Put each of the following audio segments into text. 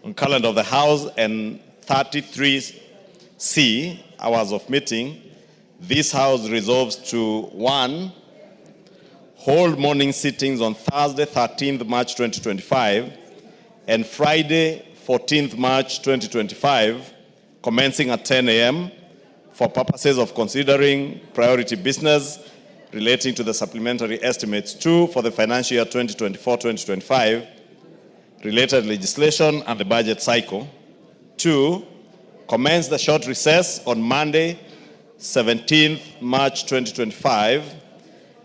on calendar of the House and 33C, hours of meeting, this House resolves to 1, hold morning sittings on Thursday, 13th March 2025, and Friday, 14th March 2025, commencing at 10 a.m. for purposes of considering priority business relating to the supplementary estimates 2 for the financial year 2024-2025, related legislation and the budget cycle. 2, commence the short recess on Monday, 17th March 2025.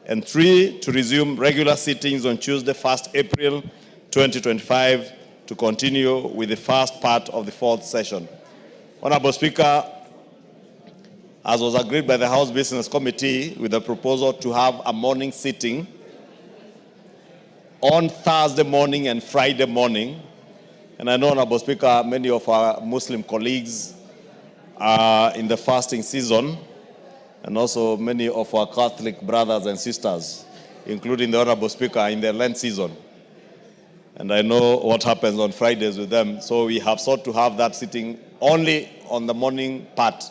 And 3, to resume regular sittings on Tuesday, 1st April 2025, to continue with the first part of the 4th session. Honorable Speaker, as was agreed by the House Business Committee with a proposal to have a morning sitting on Thursday morning and Friday morning, and I know, Honorable Speaker, many of our Muslim colleagues are in the fasting season, and also many of our Catholic brothers and sisters, including the Honorable Speaker, in the Lent season. And I know what happens on Fridays with them. So we have sought to have that sitting only on the morning part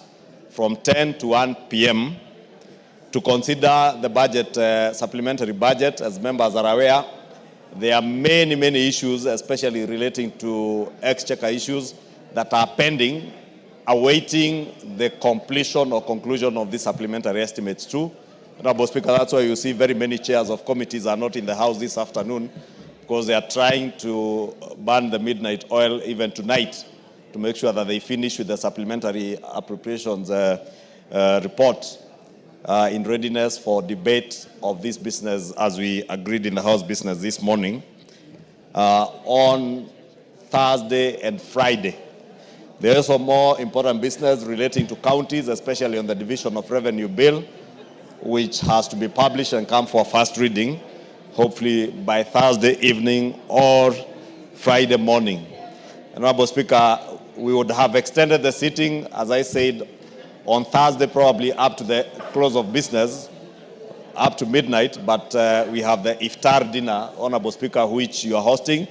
from 10 to 1 p.m. to consider the budget, supplementary budget. As members are aware, there are many, many issues, especially relating to exchequer issues that are pending, awaiting the completion or conclusion of the supplementary estimates too. Honorable Speaker, that's why you see very many chairs of committees are not in the House this afternoon, because they are trying to burn the midnight oil even tonight to make sure that they finish with the supplementary appropriations report in readiness for debate of this business as we agreed in the House business this morning on Thursday and Friday. There is some more important business relating to counties, especially on the division of revenue bill, which has to be published and come for first reading, hopefully by Thursday evening or Friday morning. Honorable Speaker, we would have extended the sitting, as I said, on Thursday probably up to the close of business, up to midnight, but we have the iftar dinner, Honorable Speaker, which you are hosting,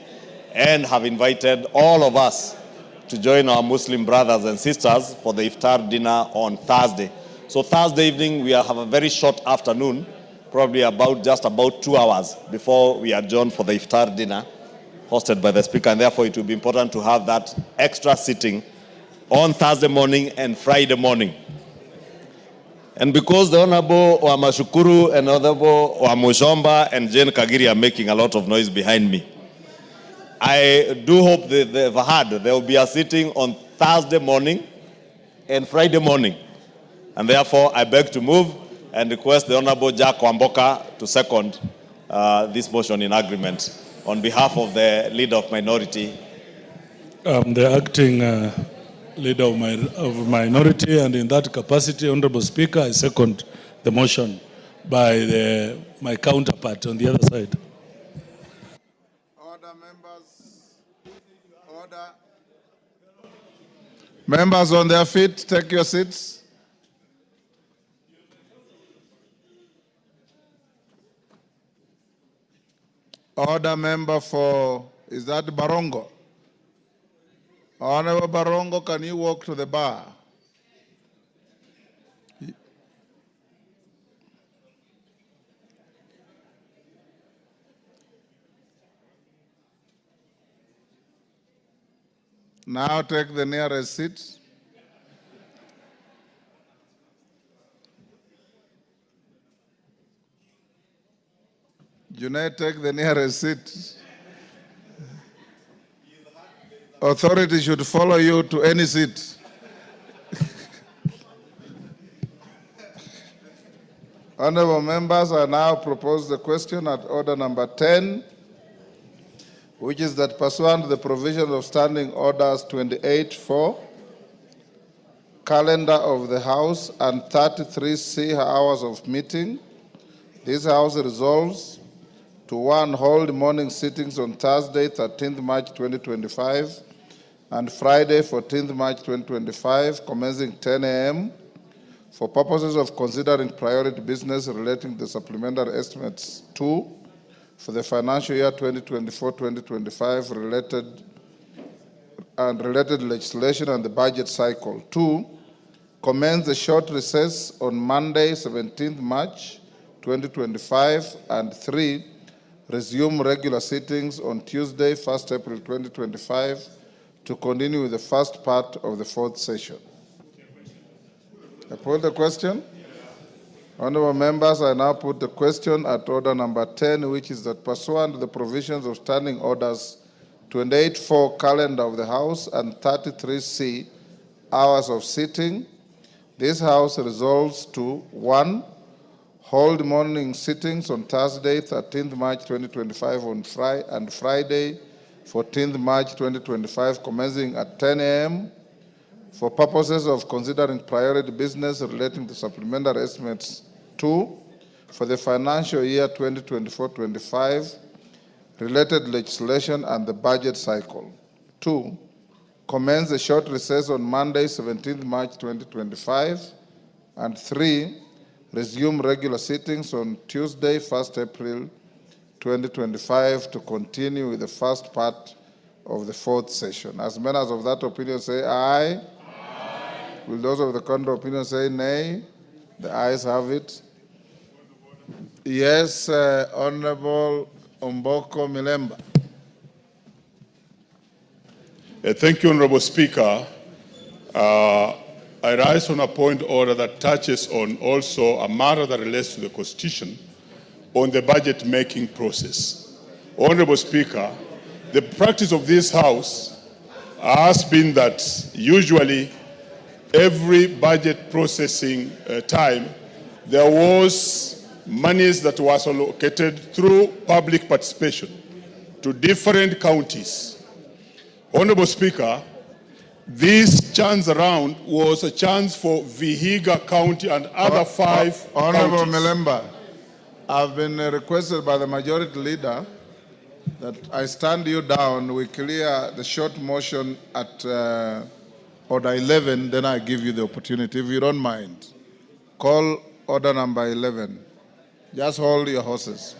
and have invited all of us to join our Muslim brothers and sisters for the iftar dinner on Thursday. So Thursday evening, we have a very short afternoon, probably just about 2 hours before we adjourn for the iftar dinner hosted by the Speaker, and therefore it will be important to have that extra sitting on Thursday morning and Friday morning. And because the Honorable Wamashukuru and Honorable Wamushomba and Jane Kagiri are making a lot of noise behind me, I do hope that they've heard there will be a sitting on Thursday morning and Friday morning. And therefore, I beg to move and request the Honorable Jack Wamboka to second this motion in agreement on behalf of the Leader of Minority. The acting Leader of Minority, and in that capacity, Honorable Speaker, I second the motion by my counterpart on the other side. Order, members. Order. Members on their feet, take your seats. Order member for, is that Barongo? Honorable Barongo, can you walk to the bar? Now take the nearest seat. Junaid, take the nearest seat. Authority should follow you to any seat. Honorable members, I now propose the question at order number 10, which is that pursuant to the provisions of Standing Orders 28(4), calendar of the House, and 33C hours of meeting, this House resolves to 1, hold morning sittings on Thursday, 13th March 2025, and Friday, 14th March 2025, commencing 10 a.m. for purposes of considering priority business relating to the supplementary estimates 2 for the financial year 2024-2025, and related legislation and the budget cycle. 2, commence a short recess on Monday, 17th March 2025. And 3, resume regular sittings on Tuesday, 1st April 2025 to continue with the first part of the 4th session. I put the question. Honorable members, I now put the question at order number 10, which is that pursuant to the provisions of Standing Orders 28.4 calendar of the House and 33C hours of sitting, this House resolves to 1, hold morning sittings on Thursday, 13th March 2025 and Friday, 14th March 2025, commencing at 10 a.m. for purposes of considering priority business relating to supplementary estimates 2 for the financial year 2024-25, related legislation and the budget cycle. 2, commence a short recess on Monday, 17th March 2025. And 3, resume regular sittings on Tuesday, 1st April 2025 to continue with the first part of the 4th session. As members of that opinion say aye. Aye. Will those of the contrary opinion say nay? The ayes have it. Yes, Honorable Omboko Milemba. Thank you, Honorable Speaker. I rise on a point of order that touches on also a matter that relates to the Constitution on the budget-making process. Honorable Speaker, the practice of this House has been that usually every budget processing time, there was monies that was allocated through public participation to different counties. Honorable Speaker, this chance around was a chance for Vihiga County and other 5 Honorable counties. Milemba, I've been requested by the majority leader that I stand you down. We clear the short motion at order 11, then I give you the opportunity, if you don't mind. Call order number 11. Just hold your horses.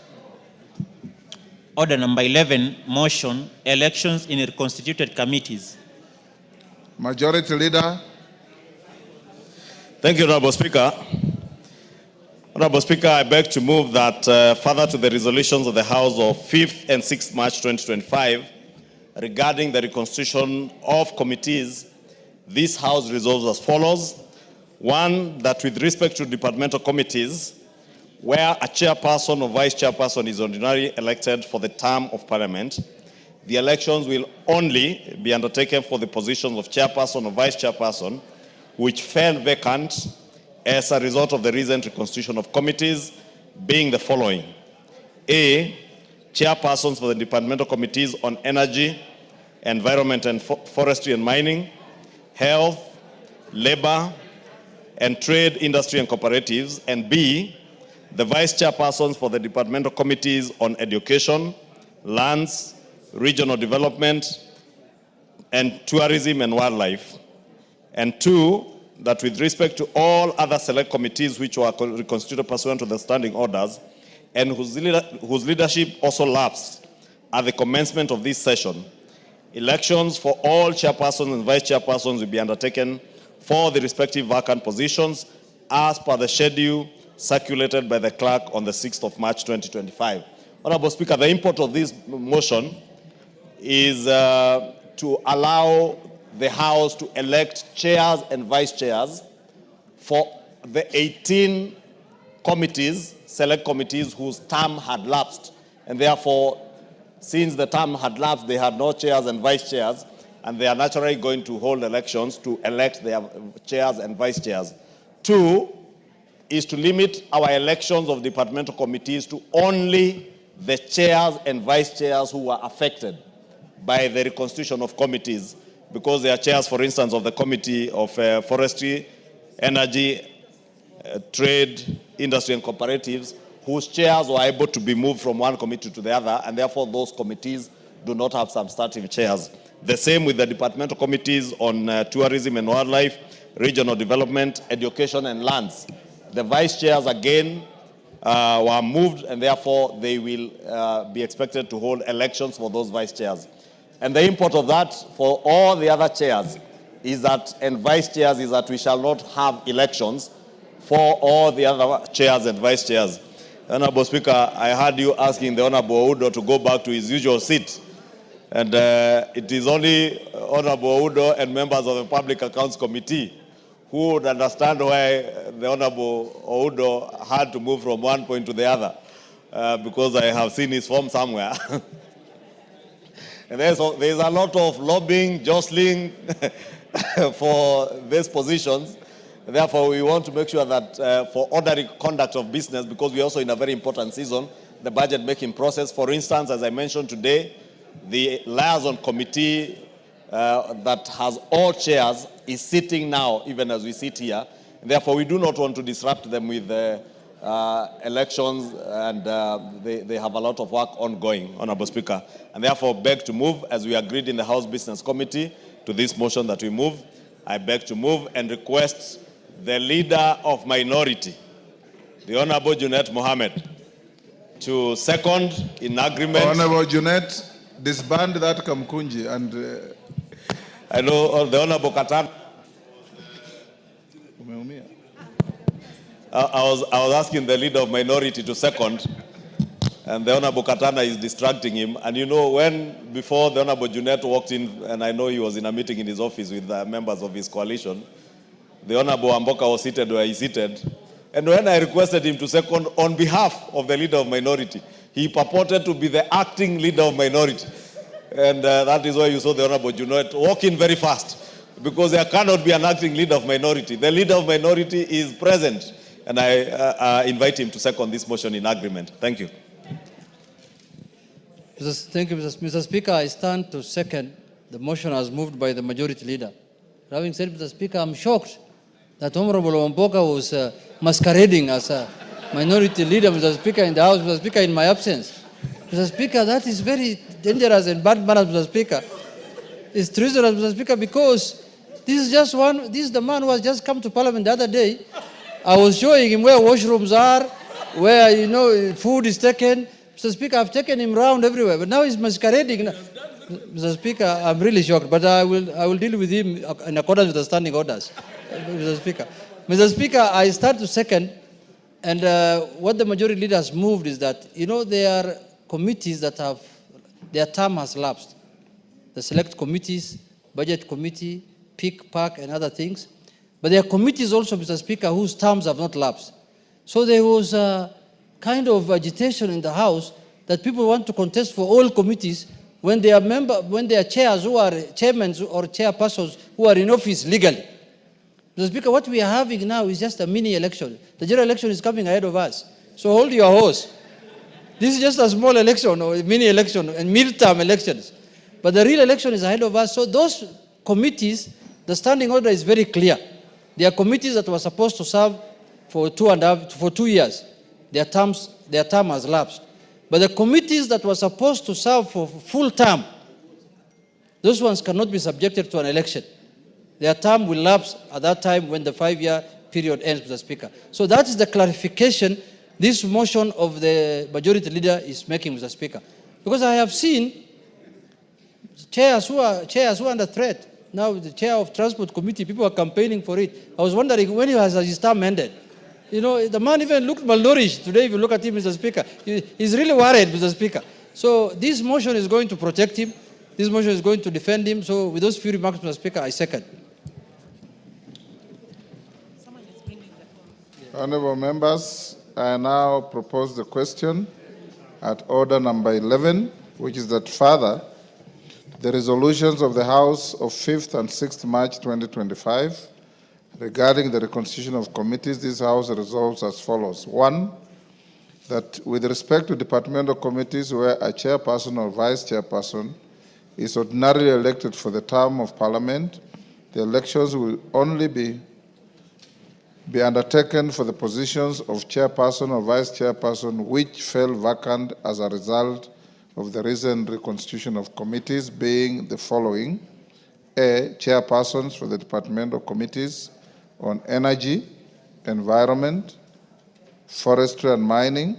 Order number 11, motion, elections in reconstituted committees. Majority Leader. Thank you, Honorable Speaker. Honorable Speaker, I beg to move that further to the resolutions of the House of 5th and 6th March 2025 regarding the reconstitution of committees, this House resolves as follows. 1, that with respect to departmental committees, where a chairperson or vice chairperson is ordinarily elected for the term of Parliament, the elections will only be undertaken for the positions of chairperson or vice chairperson, which fell vacant as a result of the recent reconstitution of committees, being the following. A, chairpersons for the departmental committees on energy, environment and forestry and mining, health, labor, and trade, industry and cooperatives. And B, the vice chairpersons for the departmental committees on education, lands, regional development, and tourism and wildlife. And 2, that with respect to all other select committees which were reconstituted pursuant to the standing orders and whose leadership also lapsed at the commencement of this session, elections for all chairpersons and vice chairpersons will be undertaken for the respective vacant positions as per the schedule circulated by the clerk on the 6th of March 2025. Honorable Speaker, the import of this motion is to allow the House to elect chairs and vice chairs for the 18 committees, select committees whose term had lapsed. And therefore, since the term had lapsed, they had no chairs and vice chairs, and they are naturally going to hold elections to elect their chairs and vice chairs. 2 is to limit our elections of departmental committees to only the chairs and vice chairs who were affected by the reconstitution of committees, because they are chairs, for instance, of the Committee of Forestry, Energy, Trade, Industry and Cooperatives, whose chairs were able to be moved from one committee to the other, and therefore those committees do not have substantive chairs. The same with the departmental committees on tourism and wildlife, regional development, education and lands. The vice chairs again were moved, and therefore they will be expected to hold elections for those vice chairs. And the import of that for all the other chairs is that, and vice chairs, is that we shall not have elections for all the other chairs and vice chairs. Honorable Speaker, I heard you asking the Honorable Udo to go back to his usual seat. And it is only Honorable Udo and members of the Public Accounts Committee who would understand why the Honorable Udo had to move from one point to the other, because I have seen his form somewhere. And there's a lot of lobbying, jostling for these positions. Therefore, we want to make sure that for orderly conduct of business, because we're also in a very important season, the budget making process. For instance, as I mentioned today, the liaison committee that has all chairs is sitting now, even as we sit here. Therefore, we do not want to disrupt them with elections, and they have a lot of work ongoing, Honorable Speaker. And therefore, beg to move, as we agreed in the House Business Committee, to this motion that we move. I beg to move and request the Leader of Minority, the Honorable Junet Mohammed, to second in agreement. Honorable Junet, disband that Kamkunji and... I know the Honorable Katan. I was asking the Leader of Minority to second, and the Honorable Katana is distracting him. And you know, before the Honorable Junet walked in, and I know he was in a meeting in his office with members of his coalition, the Honorable Amboka was seated where he seated. And when I requested him to second on behalf of the Leader of Minority, he purported to be the acting Leader of Minority. And that is why you saw the Honorable Junet walk in very fast, because there cannot be an acting Leader of Minority. The Leader of Minority is present. And I invite him to second this motion in agreement. Thank you. Thank you, Mr. Speaker. I stand to second the motion as moved by the Majority Leader. Having said, Mr. Speaker, I'm shocked that Honorable Wamboka was masquerading as a Minority Leader, Mr. Speaker, in the House, Mr. Speaker, in my absence. Mr. Speaker, that is very dangerous and bad manners, Mr. Speaker. It's treasonous, Mr. Speaker, because this is the man who has just come to Parliament the other day. I was showing him where washrooms are, where, food is taken. Mr. Speaker, I've taken him around everywhere, but now he's masquerading. Mr. Speaker, I'm really shocked, but I will deal with him in accordance with the standing orders, Mr. Speaker. Mr. Speaker, I stand to second, and what the Majority Leader has moved is that, there are committees that their term has lapsed. The Select Committees, Budget Committee, PIC, PAC, and other things. But there are committees also, Mr. Speaker, whose terms have not lapsed. So there was a kind of agitation in the House that people want to contest for all committees when they are chairs who are chairmen or chairpersons who are in office legally. Mr. Speaker, what we are having now is just a mini election. The general election is coming ahead of us. So hold your horse. This is just a small election or a mini election and midterm elections. But the real election is ahead of us. So those committees, the standing order is very clear. There are committees that were supposed to serve for 2 years. Their term has lapsed. But the committees that were supposed to serve for full term, those ones cannot be subjected to an election. Their term will lapse at that time when the 5-year period ends, Mr. Speaker. So that is the clarification this motion of the Majority Leader is making, Mr. Speaker. Because I have seen chairs who are under threat. Now the chair of Transport Committee, people are campaigning for it. I was wondering when has his term ended. The man even looked malnourished today. If you look at him, Mr. Speaker, he's really worried, Mr. Speaker. So this motion is going to protect him. This motion is going to defend him. So with those few remarks, Mr. Speaker, I second. Honorable members, I now propose the question at order number 11, which is that further, the resolutions of the House of 5th and 6th March 2025 regarding the reconstitution of committees, this House resolves as follows. 1, that with respect to departmental committees where a chairperson or vice chairperson is ordinarily elected for the term of Parliament, the elections will only be undertaken for the positions of chairperson or vice chairperson which fell vacant as a result of the recent reconstitution of committees, being the following. A, chairpersons for the departmental committees on energy, environment, forestry and mining,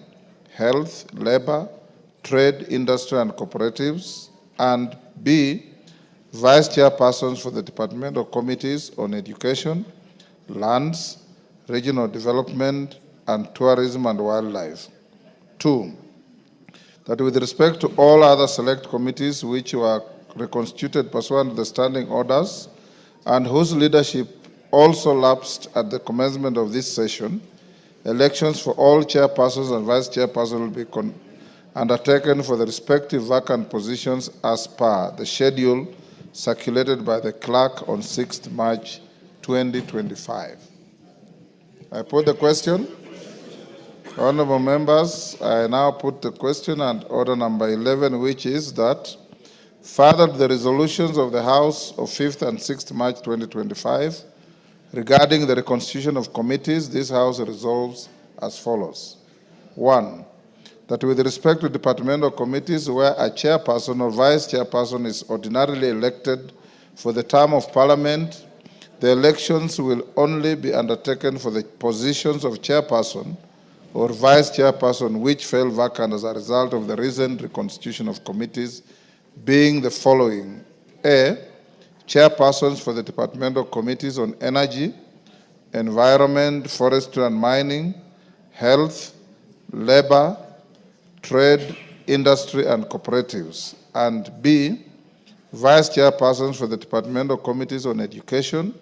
health, labor, trade, industry and cooperatives, and B, vice chairpersons for the departmental committees on education, lands, regional development, and tourism and wildlife. 2, that with respect to all other select committees which were reconstituted pursuant to the standing orders and whose leadership also lapsed at the commencement of this session, elections for all chairpersons and vice chairpersons will be undertaken for the respective vacant positions as per the schedule circulated by the clerk on 6th March 2025. I put the question. Honorable members, I now put the question and order number 11, which is that further to the resolutions of the House of 5th and 6th March 2025 regarding the reconstitution of committees, this House resolves as follows. 1, that with respect to departmental committees where a chairperson or vice chairperson is ordinarily elected for the term of Parliament, the elections will only be undertaken for the positions of chairperson or vice chairperson which fell vacant as a result of the recent reconstitution of committees, being the following. A, chairpersons for the departmental committees on energy, environment, forestry and mining, health, labor, trade, industry and cooperatives. And B, vice chairpersons for the departmental committees on education,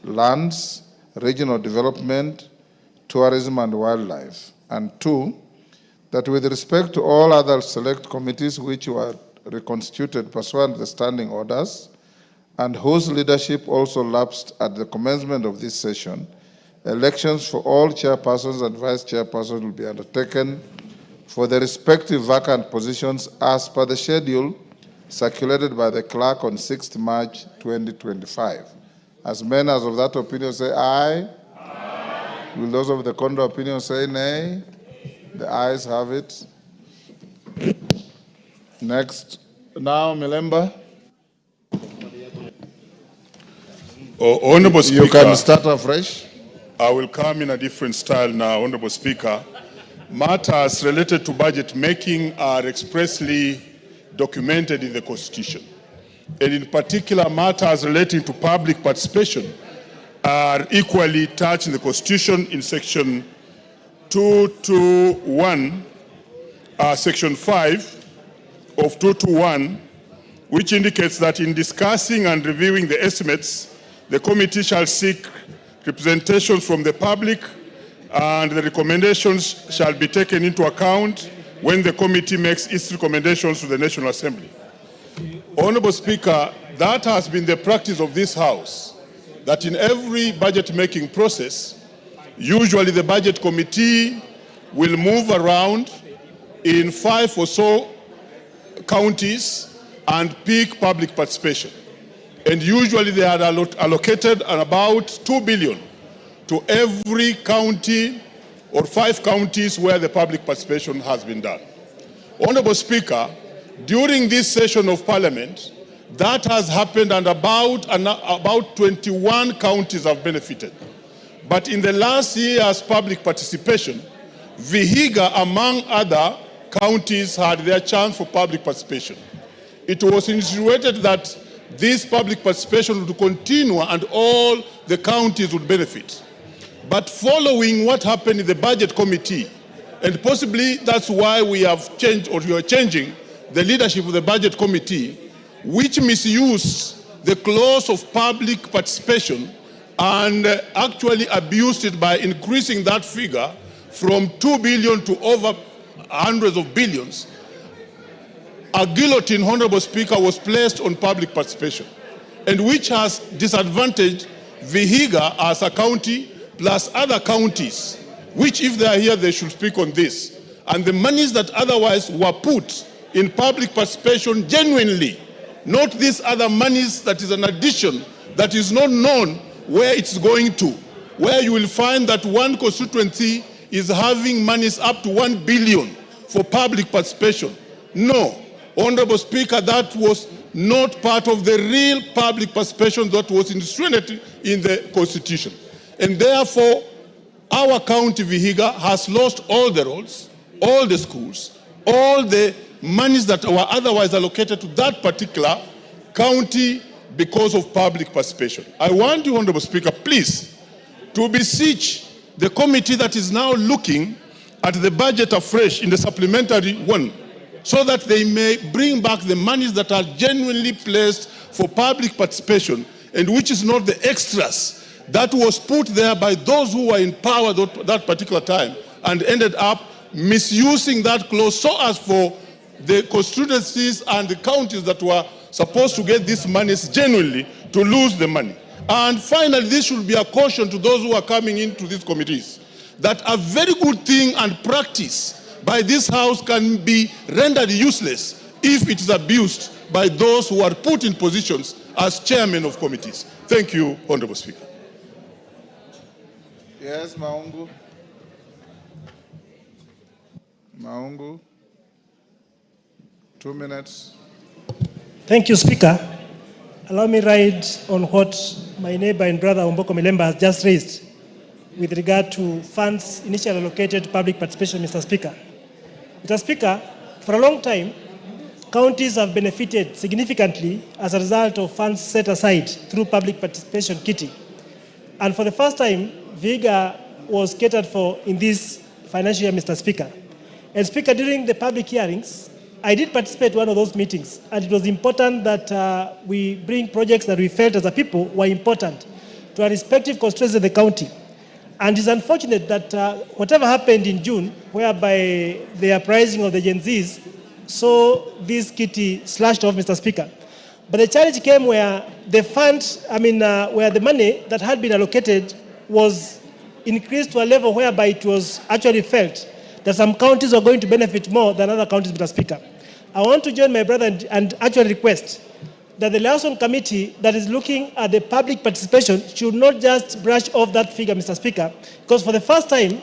lands, regional development, tourism and wildlife. And 2, that with respect to all other select committees which were reconstituted pursuant to the standing orders and whose leadership also lapsed at the commencement of this session, elections for all chairpersons and vice chairpersons will be undertaken for the respective vacant positions as per the schedule circulated by the clerk on 6th March 2025. As many as of that opinion say aye. Will those of the contrary opinion say nay? The ayes have it. Next. Now, Milemba. Honorable Speaker, you can start afresh. I will come in a different style now, Honorable Speaker. Matters related to budget making are expressly documented in the Constitution. And in particular, matters relating to public participation are equally touched in the Constitution in Section 221, Section 5 of 221, which indicates that in discussing and reviewing the estimates, the committee shall seek representations from the public and the recommendations shall be taken into account when the committee makes its recommendations to the National Assembly. Honorable Speaker, that has been the practice of this House, that in every budget-making process, usually the budget committee will move around in 5 or so counties and pick public participation. And usually they are allocated about 2 billion to every county or 5 counties where the public participation has been done. Honorable Speaker, during this session of Parliament, that has happened and about 21 counties have benefited. But in the last year's public participation, Vihiga, among other counties, had their chance for public participation. It was insinuated that this public participation would continue and all the counties would benefit. But following what happened in the budget committee, and possibly that's why we have changed, or we are changing the leadership of the budget committee, which misused the clause of public participation and actually abused it by increasing that figure from 2 billion to over hundreds of billions. A guillotine, Honorable Speaker, was placed on public participation, and which has disadvantaged Vihiga as a county plus other counties, which if they are here, they should speak on this. And the monies that otherwise were put in public participation genuinely, not these other monies that is an addition that is not known where it's going to, where you will find that one constituency is having monies up to 1 billion for public participation. No, Honorable Speaker, that was not part of the real public participation that was instrumented in the Constitution. And therefore, our county Vihiga has lost all the roads, all the schools, all the monies that were otherwise allocated to that particular county because of public participation. I want you, Honorable Speaker, please, to beseech the committee that is now looking at the budget afresh in the supplementary one, so that they may bring back the monies that are genuinely placed for public participation and which is not the extras that was put there by those who were in power that particular time and ended up misusing that clause so as for the constituencies and the counties that were supposed to get these monies genuinely to lose the money. And finally, this should be a caution to those who are coming into these committees that a very good thing and practice by this House can be rendered useless if it is abused by those who are put in positions as chairmen of committees. Thank you, Honorable Speaker. Yes, Maungu. Maungu. 2 minutes. Thank you, Speaker. Allow me to ride on what my neighbor and brother Omboko Milemba has just raised with regard to funds initially allocated to public participation, Mr. Speaker. Mr. Speaker, for a long time, counties have benefited significantly as a result of funds set aside through public participation kitty. And for the first time, Vihiga was catered for in this financial year, Mr. Speaker. And Speaker, during the public hearings, I did participate in one of those meetings, and it was important that we bring projects that we felt as a people were important to our respective constituencies in the county. And it's unfortunate that whatever happened in June, whereby the uprising of the Gen Zs saw this kitty slashed off, Mr. Speaker. But the challenge came where the fund, where the money that had been allocated was increased to a level whereby it was actually felt that some counties are going to benefit more than other counties, Mr. Speaker. I want to join my brother and actually request that the liaison committee that is looking at the public participation should not just brush off that figure, Mr. Speaker, because for the first time,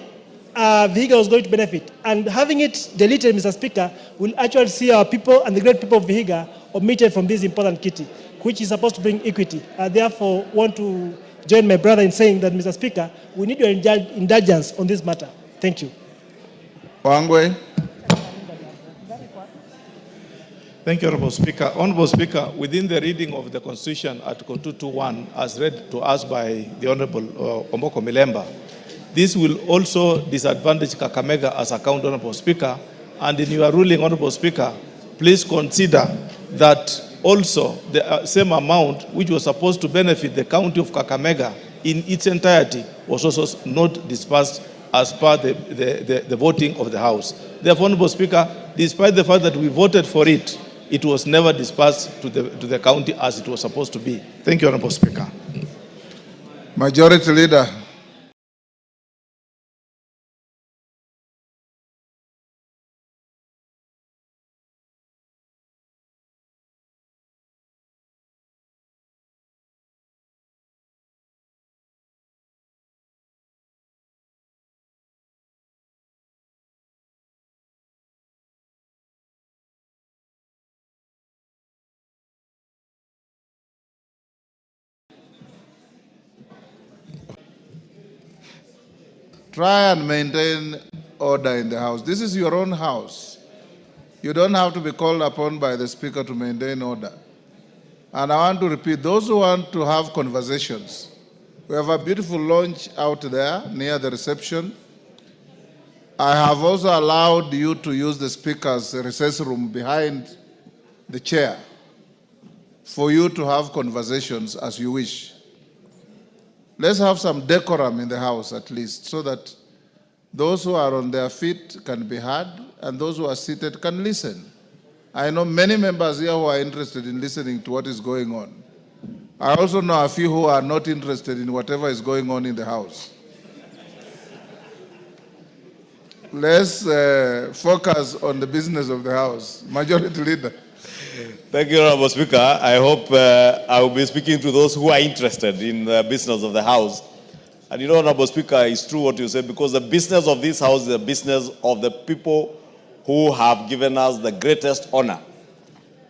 Vihiga was going to benefit. And having it deleted, Mr. Speaker, will actually see our people and the great people of Vihiga omitted from this important kitty, which is supposed to bring equity. I therefore want to join my brother in saying that, Mr. Speaker, we need your indulgence on this matter. Thank you. Wangwe. Thank you, Honorable Speaker. Honorable Speaker, within the reading of the Constitution, Article 221, as read to us by the Honorable Omboko Milemba, this will also disadvantage Kakamega as a county, Honorable Speaker. And in your ruling, Honorable Speaker, please consider that also the same amount which was supposed to benefit the county of Kakamega in its entirety was also not dispersed as per the voting of the House. Therefore, Honorable Speaker, despite the fact that we voted for it, it was never dispersed to the county as it was supposed to be. Thank you, Honorable Speaker. Majority Leader. Try and maintain order in the House. This is your own House. You don't have to be called upon by the Speaker to maintain order. And I want to repeat, those who want to have conversations, we have a beautiful lounge out there near the reception. I have also allowed you to use the Speaker's recess room behind the chair for you to have conversations as you wish. Let's have some decorum in the House at least, so that those who are on their feet can be heard and those who are seated can listen. I know many members here who are interested in listening to what is going on. I also know a few who are not interested in whatever is going on in the House. Let's focus on the business of the House. Majority Leader. Thank you, Honorable Speaker. I hope I will be speaking to those who are interested in the business of the House. And you know, Honorable Speaker, it's true what you said, because the business of this House is the business of the people who have given us the greatest honor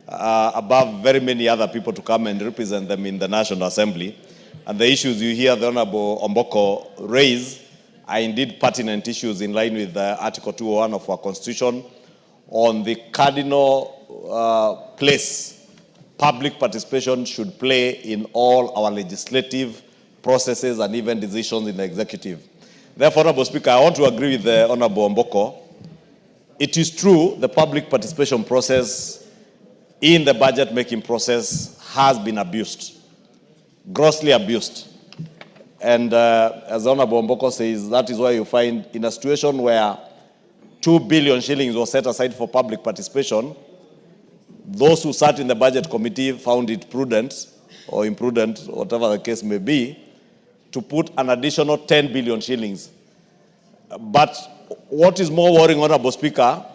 above very many other people to come and represent them in the National Assembly. And the issues you hear the Honorable Omboko raise are indeed pertinent issues in line with Article 201 of our Constitution on the cardinal place public participation should play in all our legislative processes and even decisions in the executive. Therefore, Honorable Speaker, I want to agree with the Honorable Omboko. It is true the public participation process in the budget-making process has been abused, grossly abused. And as Honorable Omboko says, that is why you find in a situation where 2 billion shillings was set aside for public participation, those who sat in the budget committee found it prudent or imprudent, whatever the case may be, to put an additional 10 billion shillings. But what is more worrying, Honorable Speaker,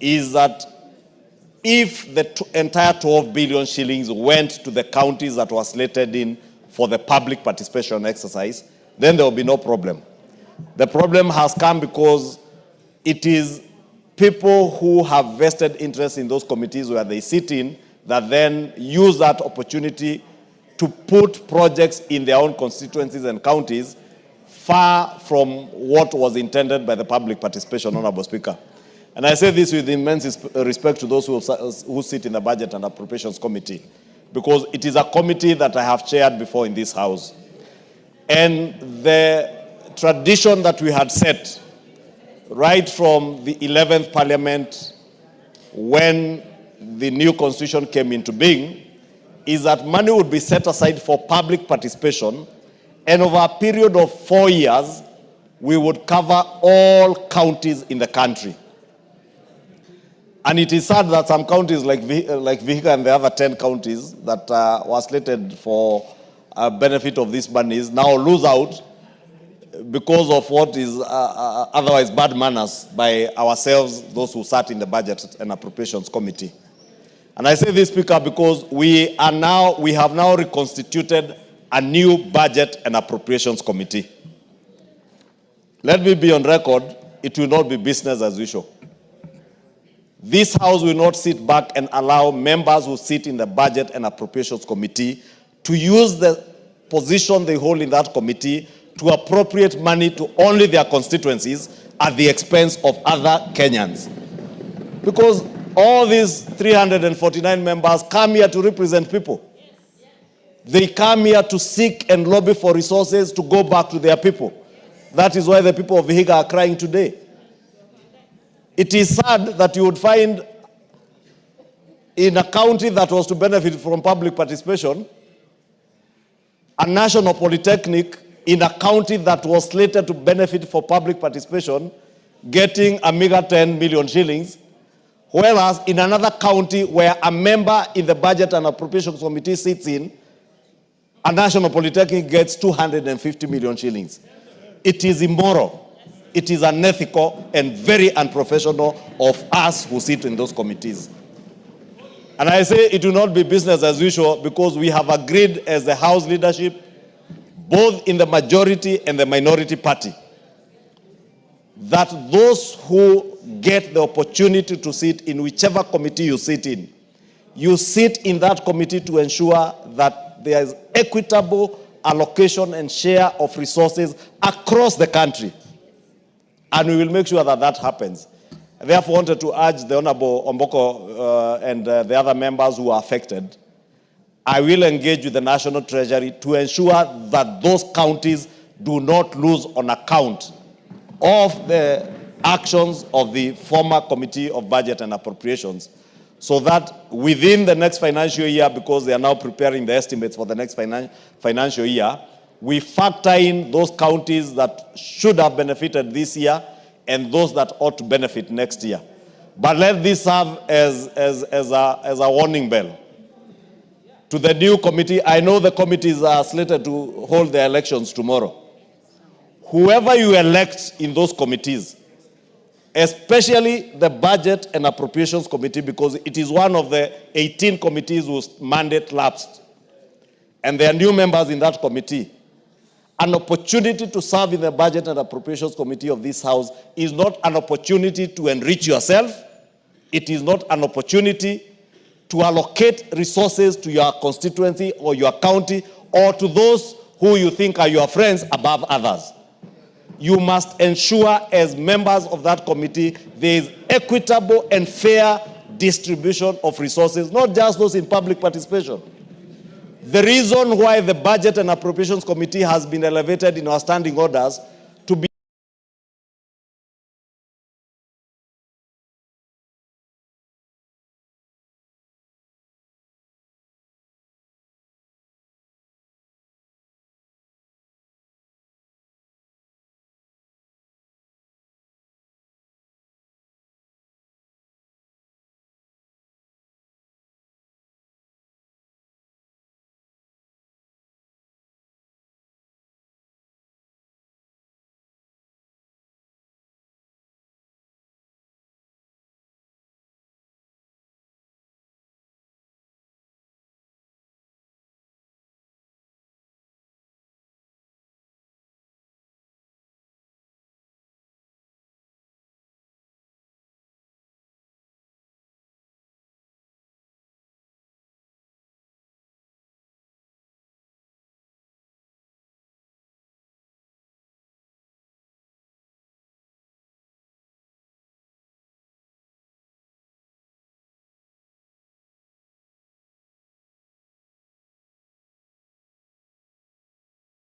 is that if the entire 12 billion shillings went to the counties that were slated in for the public participation exercise, then there will be no problem. The problem has come because it is people who have vested interest in those committees where they sit in that then use that opportunity to put projects in their own constituencies and counties far from what was intended by the public participation, Honorable Speaker. And I say this with immense respect to those who sit in the Budget and Appropriations Committee, because it is a committee that I have chaired before in this House. And the tradition that we had set right from the 11th Parliament when the new Constitution came into being is that money would be set aside for public participation, and over a period of 4 years, we would cover all counties in the country. And it is sad that some counties like Vihiga and the other 10 counties that were slated for benefit of these monies now lose out because of what is otherwise bad manners by ourselves, those who sat in the Budget and Appropriations Committee. And I say this, Speaker, because we have now reconstituted a new Budget and Appropriations Committee. Let me be on record, it will not be business as usual. This House will not sit back and allow members who sit in the Budget and Appropriations Committee to use the position they hold in that committee to appropriate money to only their constituencies at the expense of other Kenyans. Because all these 349 members come here to represent people. They come here to seek and lobby for resources to go back to their people. That is why the people of Vihiga are crying today. It is sad that you would find in a county that was to benefit from public participation, a national polytechnic in a county that was slated to benefit for public participation, getting a meager 10 million shillings, whereas in another county where a member in the Budget and Appropriations Committee sits in, a national polytechnic gets 250 million shillings. It is immoral. It is unethical and very unprofessional of us who sit in those committees. And I say it will not be business as usual because we have agreed as the House leadership, both in the majority and the minority party, that those who get the opportunity to sit in whichever committee you sit in that committee to ensure that there is equitable allocation and share of resources across the country. And we will make sure that that happens. I therefore wanted to urge the Honorable Omboko and the other members who are affected. I will engage with the National Treasury to ensure that those counties do not lose on account of the actions of the former Committee of Budget and Appropriations, so that within the next financial year, because they are now preparing the estimates for the next financial year, we factor in those counties that should have benefited this year and those that ought to benefit next year. But let this serve as a warning bell to the new committee. I know the committees are slated to hold their elections tomorrow. Whoever you elect in those committees, especially the Budget and Appropriations Committee, because it is one of the 18 committees whose mandate lapsed, and there are new members in that committee, an opportunity to serve in the Budget and Appropriations Committee of this House is not an opportunity to enrich yourself. It is not an opportunity to allocate resources to your constituency or your county or to those who you think are your friends above others. you must ensure as members of that committee there is equitable and fair distribution of resources, not just those in public participation. The reason why the Budget and Appropriations Committee has been elevated in our standing orders to be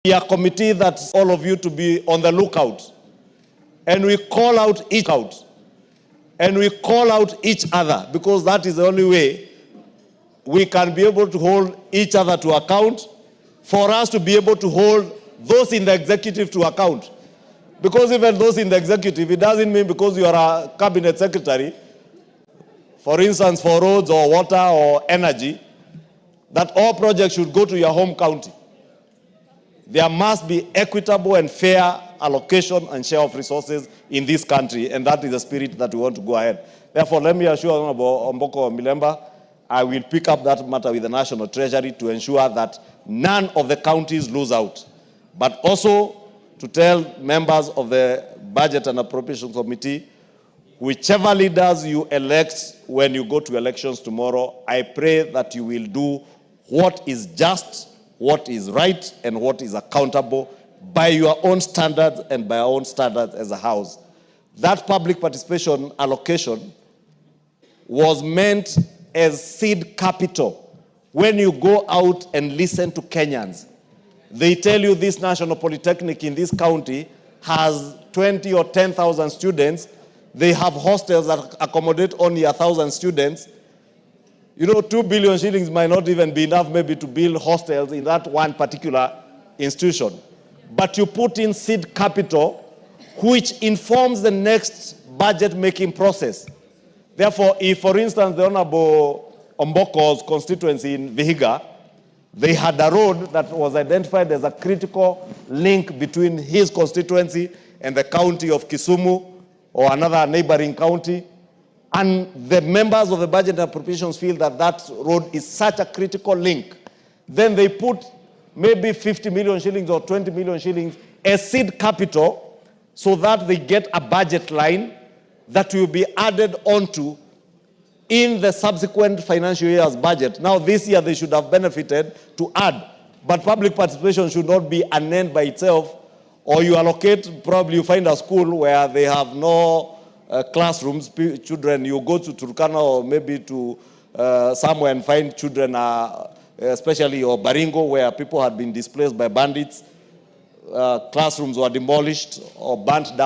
a committee that's all of you to be on the lookout. And we call out each other, because that is the only way we can be able to hold each other to account, for us to be able to hold those in the executive to account. Because even those in the executive, it doesn't mean because you are a cabinet secretary, for instance, for roads or water or energy, that all projects should go to your home county. There must be equitable and fair allocation and share of resources in this country, and that is the spirit that we want to go ahead. Therefore, let me assure Honorable Omboko Milemba, I will pick up that matter with the National Treasury to ensure that none of the counties lose out, but also to tell members of the Budget and Appropriations Committee, whichever leaders you elect when you go to elections tomorrow, I pray that you will do what is just, what is right, and what is accountable by your own standards and by our own standards as a house. That public participation allocation was meant as seed capital. When you go out and listen to Kenyans, they tell you this National Polytechnic in this county has 20 or 10,000 students. They have hostels that accommodate only 1,000 students. You know, 2 billion shillings might not even be enough maybe to build hostels in that one particular institution. But you put in seed capital, which informs the next budget-making process. Therefore, if, for instance, the Honorable Omboko's constituency in Vihiga, they had a road that was identified as a critical link between his constituency and the county of Kisumu or another neighboring county, and the members of the Budget and Appropriations feel that that road is such a critical link, then they put maybe 50 million shillings or 20 million shillings as seed capital so that they get a budget line that will be added onto in the subsequent financial year's budget. Now, this year they should have benefited to add, but public participation should not be an end by itself, or you allocate, probably you find a school where they have no classrooms, children, you go to Turkana or maybe to somewhere and find children, especially or Baringo, where people had been displaced by bandits, classrooms were demolished or burnt down.